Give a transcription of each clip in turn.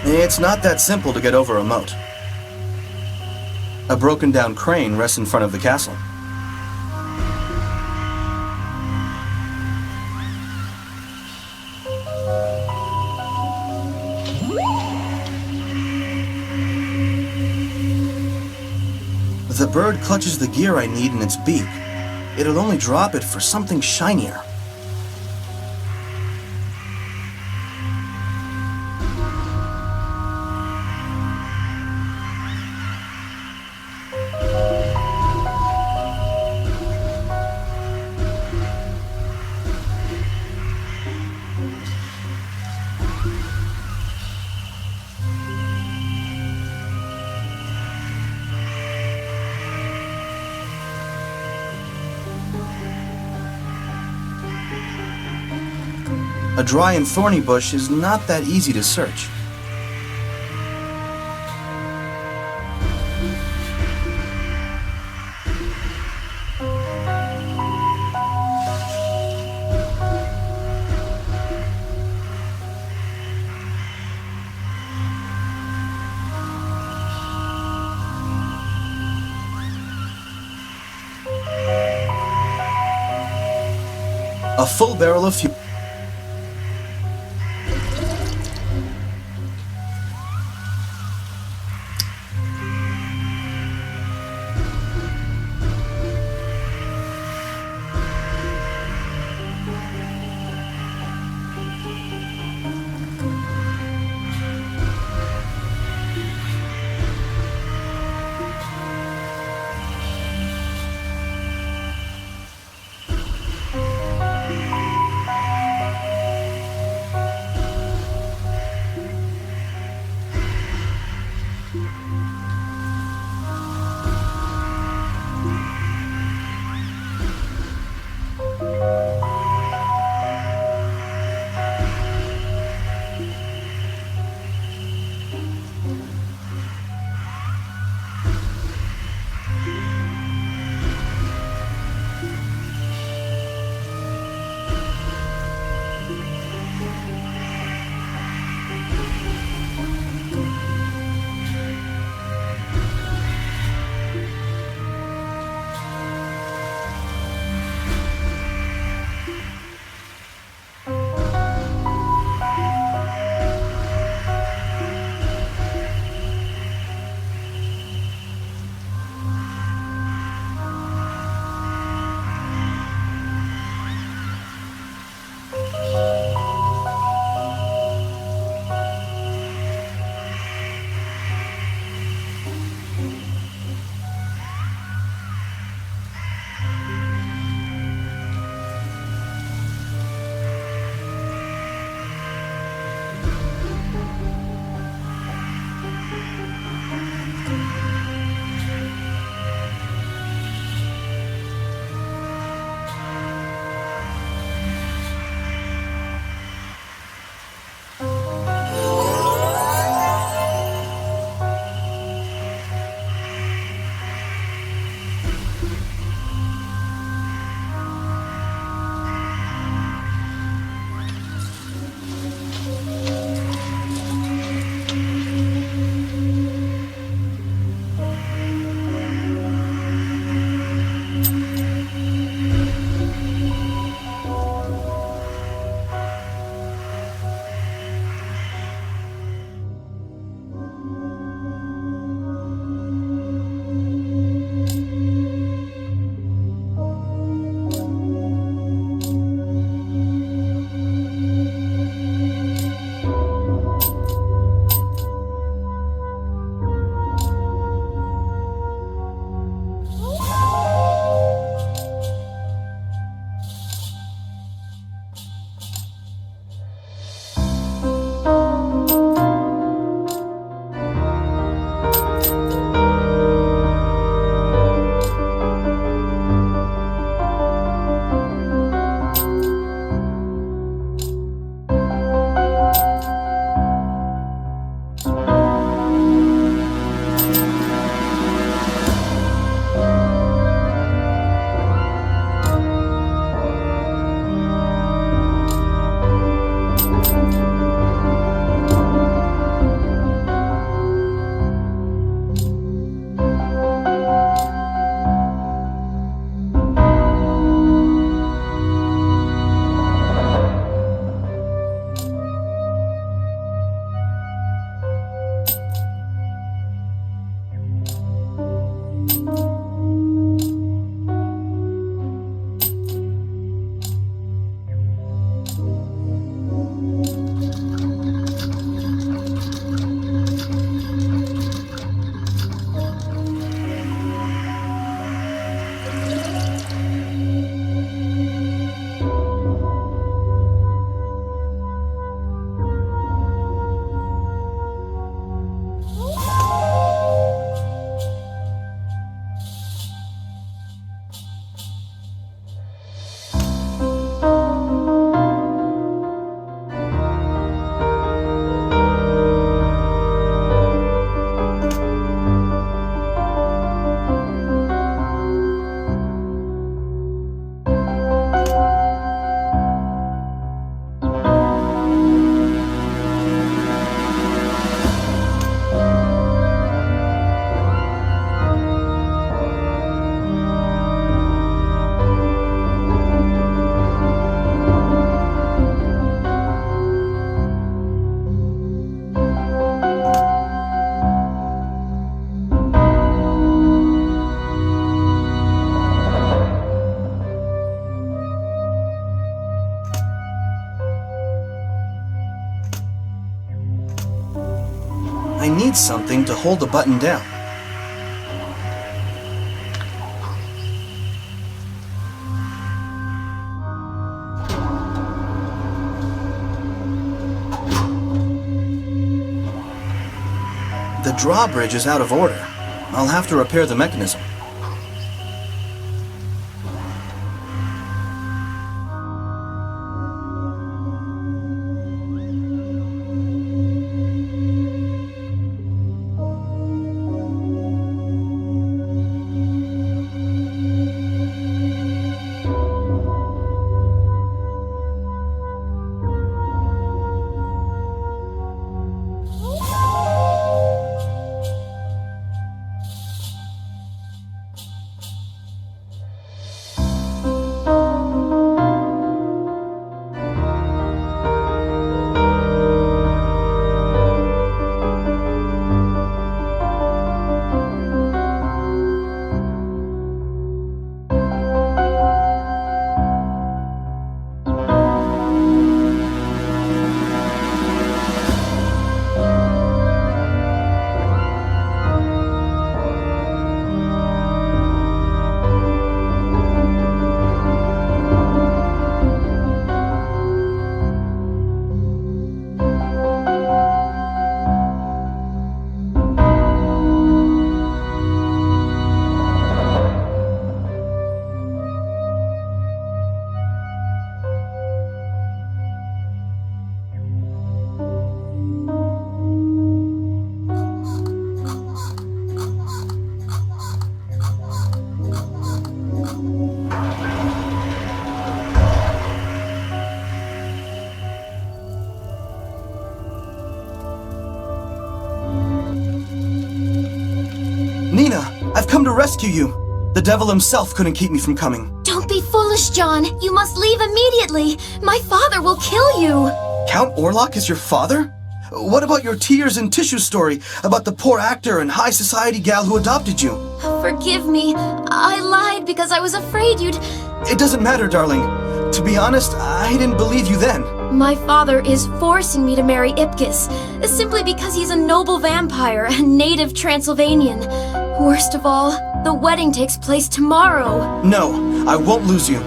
It's not that simple to get over a moat. A broken down crane rests in front of the castle. The bird clutches the gear I need in its beak. It'll only drop it for something shinier. A dry and thorny bush is not that easy to search. A full barrel of fuel. I need something to hold the button down. The drawbridge is out of order. I'll have to repair the mechanism. Nina, I've come to rescue you. The devil himself couldn't keep me from coming. Don't be foolish, John. You must leave immediately. My father will kill you. Count Orlok is your father? What about your tears and tissue story about the poor actor and high society gal who adopted you? Forgive me. I lied because I was afraid you'd... It doesn't matter, darling. To be honest, I didn't believe you then. My father is forcing me to marry Ipkiss, simply because he's a noble vampire and native Transylvanian. Worst of all, the wedding takes place tomorrow. No, I won't lose you.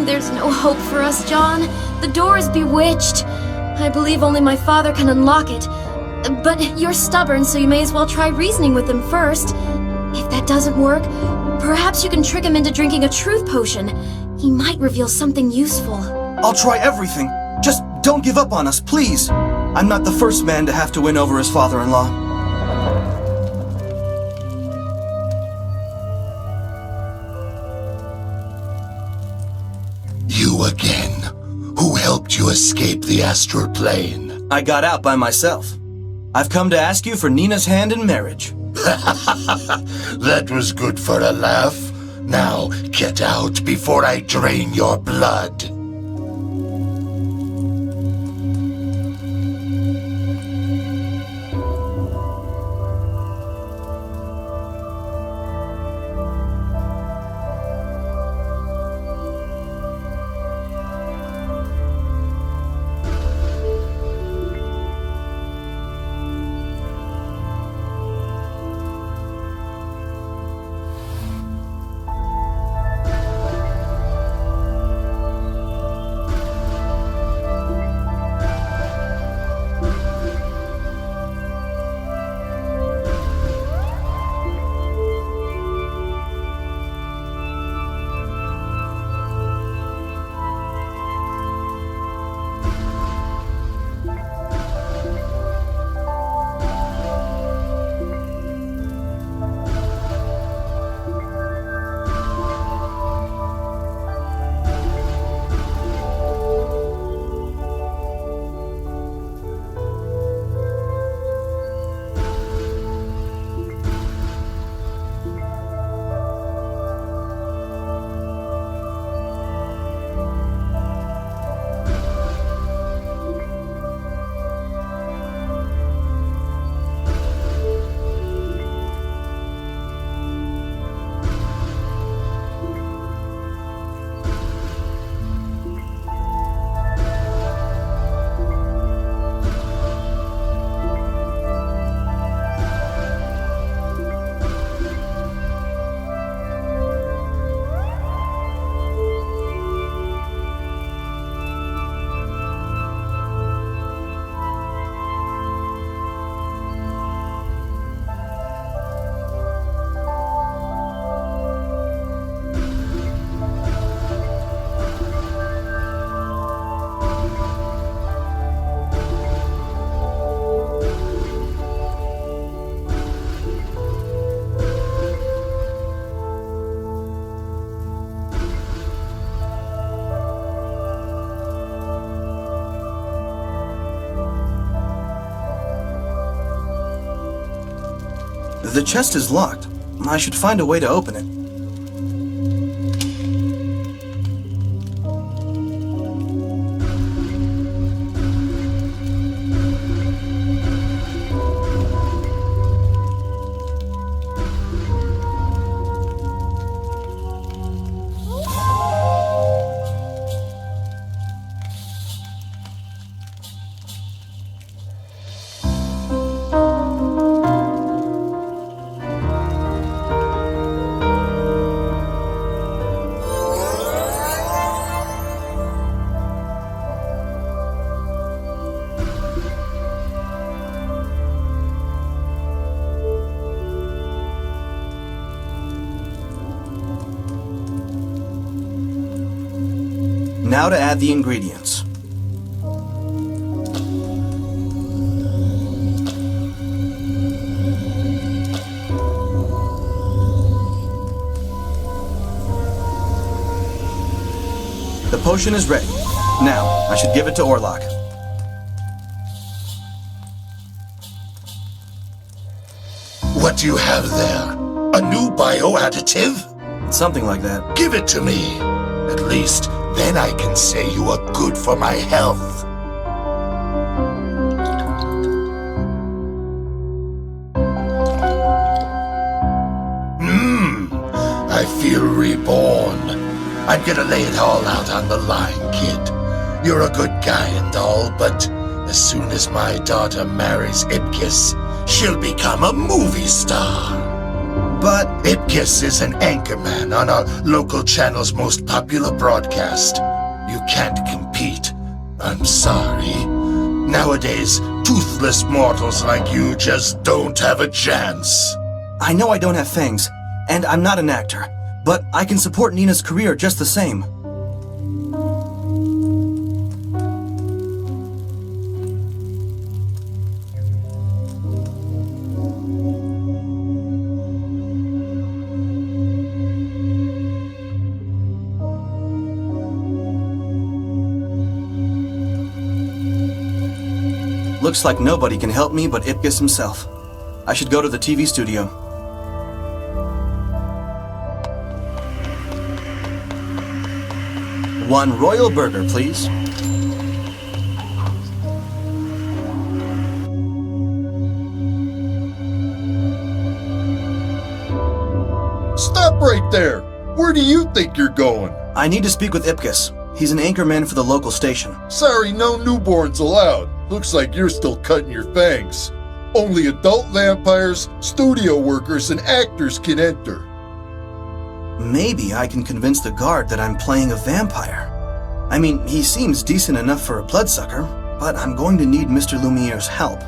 There's no hope for us, John. The door is bewitched. I believe only my father can unlock it. But you're stubborn, so you may as well try reasoning with him first. If that doesn't work, perhaps you can trick him into drinking a truth potion. He might reveal something useful. I'll try everything. Just don't give up on us, please. I'm not the first man to have to win over his father-in-law. You again. Who helped you escape the astral plane? I got out by myself. I've come to ask you for Nina's hand in marriage. That was good for a laugh. Now, get out before I drain your blood. The chest is locked. I should find a way to open it. Now to add the ingredients. The potion is ready. Now, I should give it to Orlok. What do you have there? A new bioadditive? Something like that. Give it to me. At least, then I can say you are good for my health. I feel reborn. I'm gonna lay it all out on the line, kid. You're a good guy and all, but as soon as my daughter marries Ipkiss, she'll become a movie star. But Ipkiss is an anchorman on our local channel's most popular broadcast. You can't compete. I'm sorry. Nowadays, toothless mortals like you just don't have a chance. I know I don't have fangs, and I'm not an actor, but I can support Nina's career just the same. Looks like nobody can help me but Ipkiss himself. I should go to the TV studio. One royal burger, please. Stop right there! Where do you think you're going? I need to speak with Ipkiss. He's an anchorman for the local station. Sorry, no newborns allowed. Looks like you're still cutting your fangs. Only adult vampires, studio workers, and actors can enter. Maybe I can convince the guard that I'm playing a vampire. I mean, he seems decent enough for a bloodsucker, but I'm going to need Mr. Lumiere's help.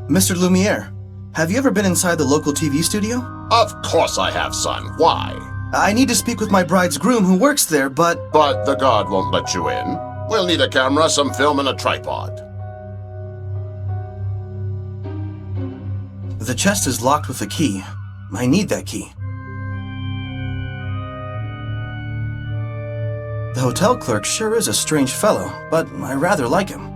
Mr. Lumiere, have you ever been inside the local TV studio? Of course I have, son. Why? I need to speak with my bride's groom who works there, but... But the guard won't let you in. We'll need a camera, some film, and a tripod. The chest is locked with a key. I need that key. The hotel clerk sure is a strange fellow, but I rather like him.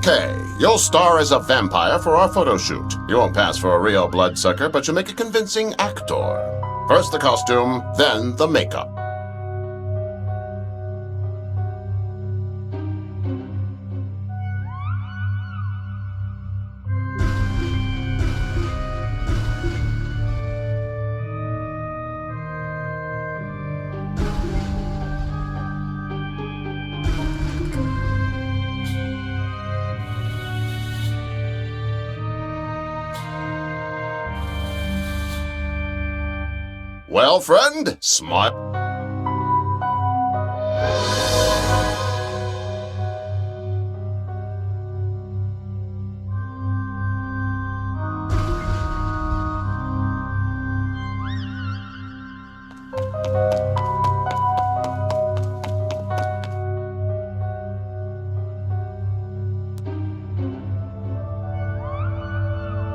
Okay, you'll star as a vampire for our photo shoot. You won't pass for a real bloodsucker, but you'll make a convincing actor. First the costume, then the makeup. Well, friend, smart.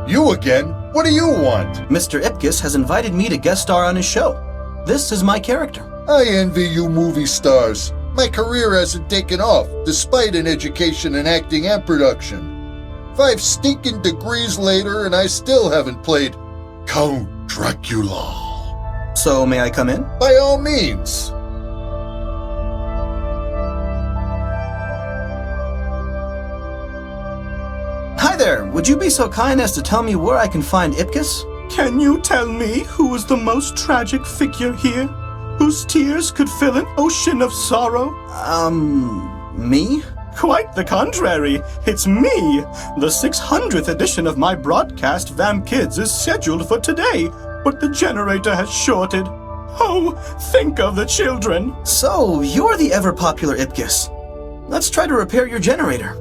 You again? What do you want? Mr. Ipkiss has invited me to guest star on his show. This is my character. I envy you movie stars. My career hasn't taken off, despite an education in acting and production. 5 stinking degrees later, and I still haven't played Count Dracula. So may I come in? By all means. Hi there, would you be so kind as to tell me where I can find Ipkiss? Can you tell me who is the most tragic figure here? Whose tears could fill an ocean of sorrow? Me? Quite the contrary. It's me. The 600th edition of my broadcast, Vamp Kids, is scheduled for today, but the generator has shorted. Oh, think of the children. So, you're the ever-popular Ipkiss. Let's try to repair your generator.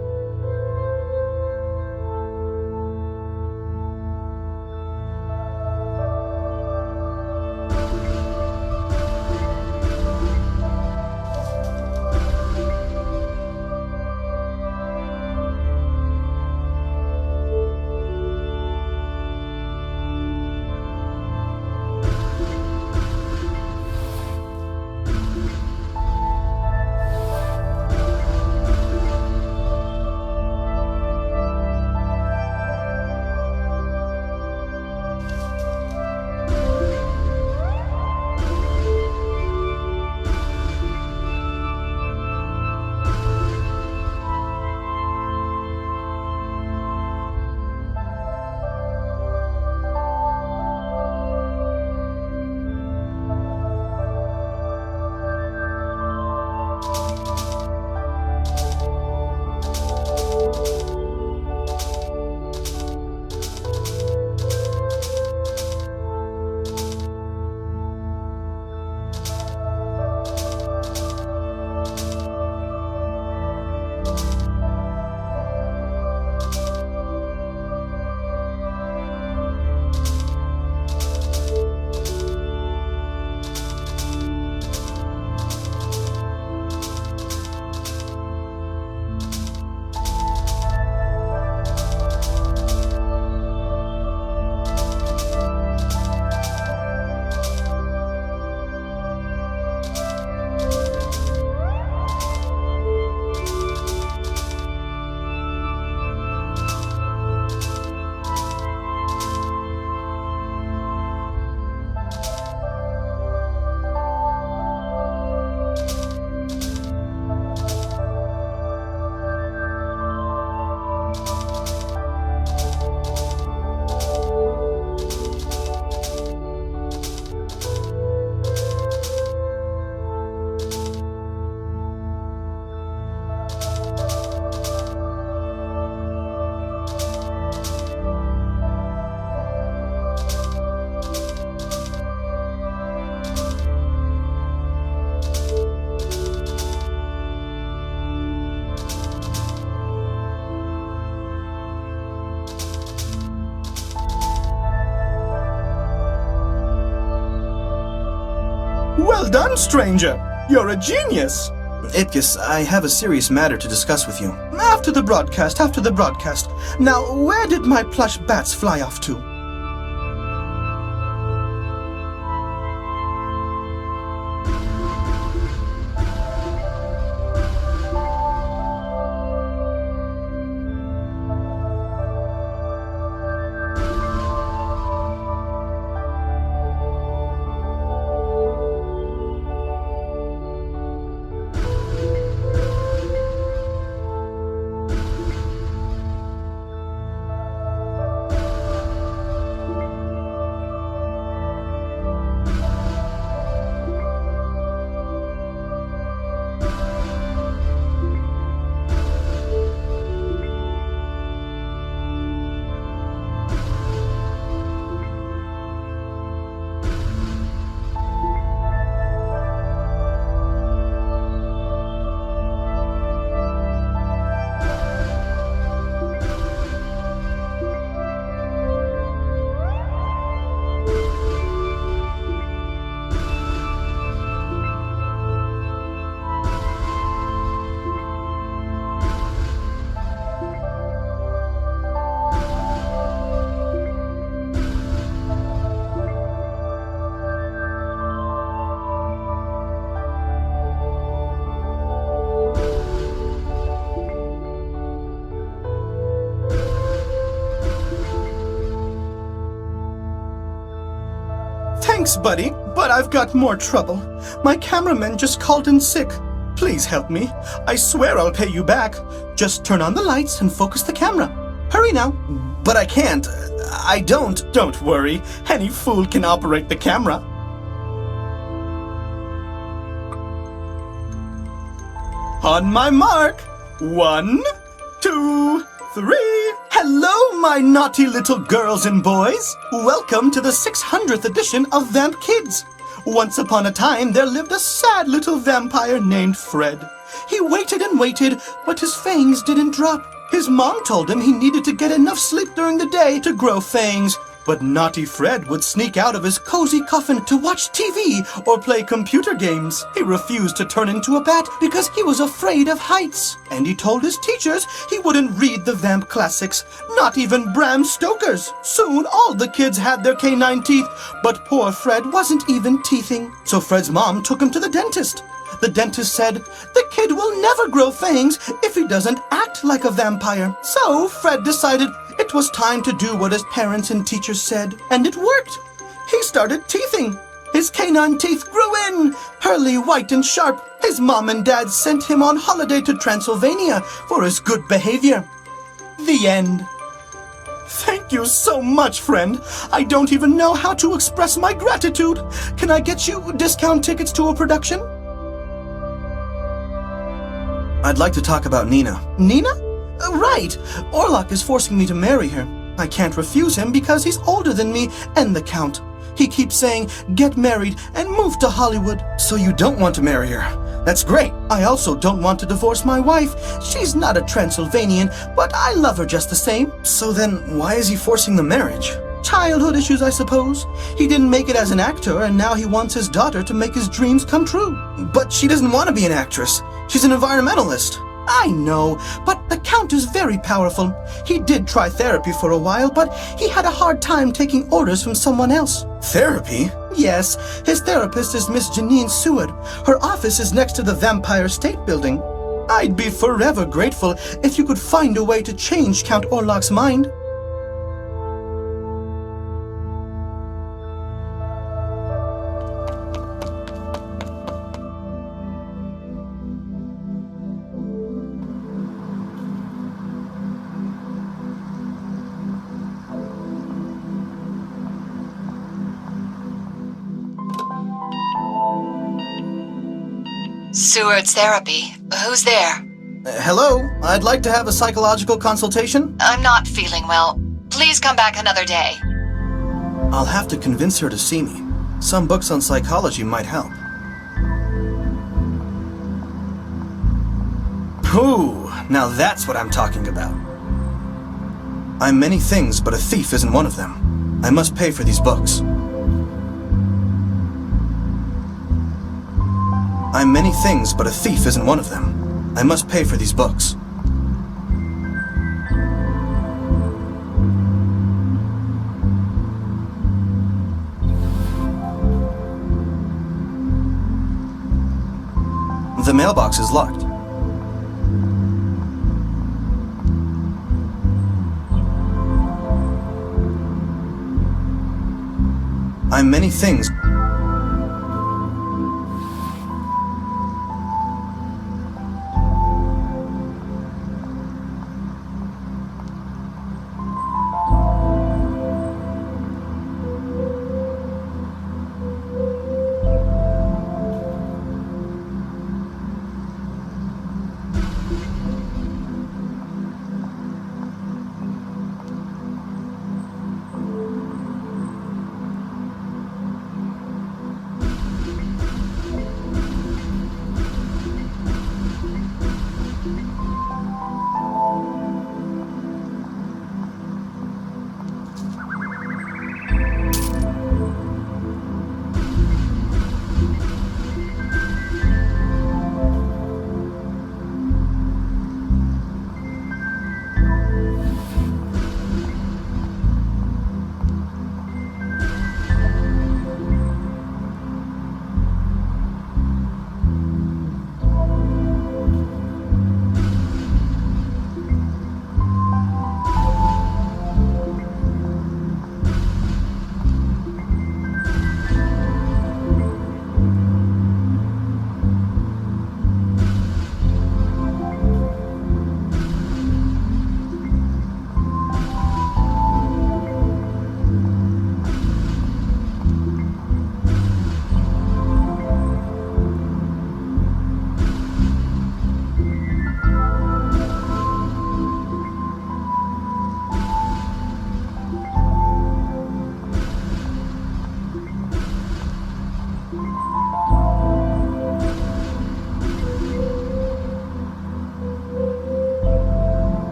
Well done, stranger. You're a genius. Ipkiss, I have a serious matter to discuss with you. After the broadcast, after the broadcast. Now, where did my plush bats fly off to? Thanks, buddy, but I've got more trouble. My cameraman just called in sick. Please help me. I swear I'll pay you back. Just turn on the lights and focus the camera. Hurry now. But I can't. I don't. Don't worry. Any fool can operate the camera. On my mark. 1, 2, 3. Hello, my naughty little girls and boys. Welcome to the 600th edition of Vamp Kids. Once upon a time, there lived a sad little vampire named Fred. He waited and waited, but his fangs didn't drop. His mom told him he needed to get enough sleep during the day to grow fangs. But naughty Fred would sneak out of his cozy coffin to watch TV or play computer games. He refused to turn into a bat because he was afraid of heights. And he told his teachers he wouldn't read the vamp classics, not even Bram Stoker's. Soon all the kids had their canine teeth, but poor Fred wasn't even teething. So Fred's mom took him to the dentist. The dentist said, the kid will never grow fangs if he doesn't act like a vampire. So Fred decided it was time to do what his parents and teachers said, and it worked. He started teething. His canine teeth grew in, pearly white and sharp. His mom and dad sent him on holiday to Transylvania for his good behavior. The end. Thank you so much, friend. I don't even know how to express my gratitude. Can I get you discount tickets to a production? I'd like to talk about Nina. Nina? Right. Orlok is forcing me to marry her. I can't refuse him because he's older than me and the Count. He keeps saying, get married and move to Hollywood. So you don't want to marry her. That's great. I also don't want to divorce my wife. She's not a Transylvanian, but I love her just the same. So then, why is he forcing the marriage? Childhood issues, I suppose. He didn't make it as an actor, and now he wants his daughter to make his dreams come true. But she doesn't want to be an actress. She's an environmentalist. I know, but the Count is very powerful. He did try therapy for a while, but he had a hard time taking orders from someone else. Therapy? Yes, his therapist is Miss Janine Seward. Her office is next to the Vampire State Building. I'd be forever grateful if you could find a way to change Count Orlok's mind. Seward's therapy. Who's there? Hello? I'd like to have a psychological consultation. I'm not feeling well. Please come back another day. I'll have to convince her to see me. Some books on psychology might help. Ooh, now that's what I'm talking about. I'm many things, but a thief isn't one of them. I must pay for these books. I'm many things, but a thief isn't one of them. I must pay for these books. The mailbox is locked. I'm many things.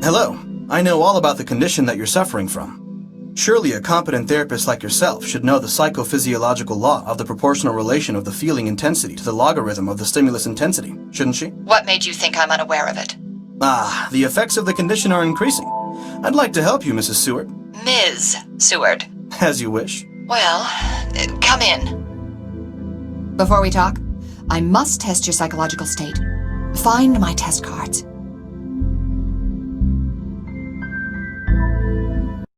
Hello. I know all about the condition that you're suffering from. Surely a competent therapist like yourself should know the psychophysiological law of the proportional relation of the feeling intensity to the logarithm of the stimulus intensity, shouldn't she? What made you think I'm unaware of it? The effects of the condition are increasing. I'd like to help you, Mrs. Seward. Ms. Seward. As you wish. Well, come in. Before we talk, I must test your psychological state. Find my test cards.